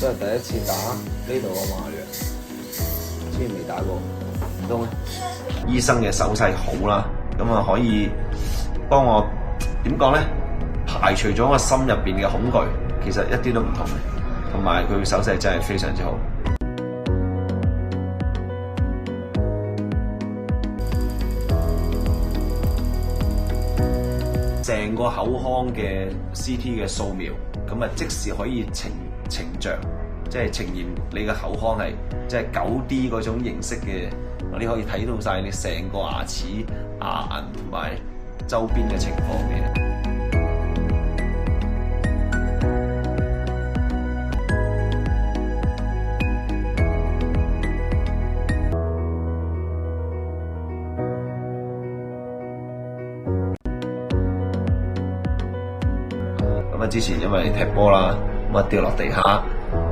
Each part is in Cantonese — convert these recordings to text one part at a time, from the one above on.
都係第一次打呢度嘅麻藥，之前未打過。都醫生嘅手勢好啦，咁啊可以幫我點講咧？排除咗我心入邊嘅恐懼，其實一啲都唔同嘅，同埋佢嘅手勢真係非常之好。成個口腔嘅 CT 嘅掃描，咁啊即時可以呈像，即係呈現你嘅口腔係即係9D 嗰種形式嘅，你可以睇到晒你成個牙齒、牙齦同埋周邊嘅情況嘅。咁啊！之前因為踢波啦，咁啊掉落地下，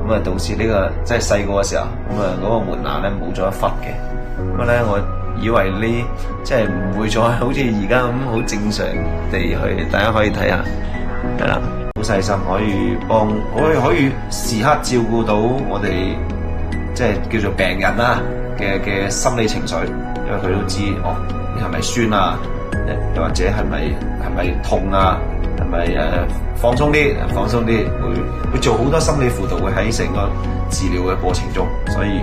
咁啊導致呢個即係細個嘅時候，咁啊嗰個門牙咧冇咗一忽嘅。咁啊咧，我以為呢即係唔會再好似而家咁好正常地去，大家可以睇下，係啦，好細心，可以時刻照顧到我哋即係叫做病人啦嘅心理情緒，因為佢都知你係咪酸啊，又或者係咪痛啊？係咪放鬆啲，會做好多心理輔導，會喺成個治療嘅過程中，所以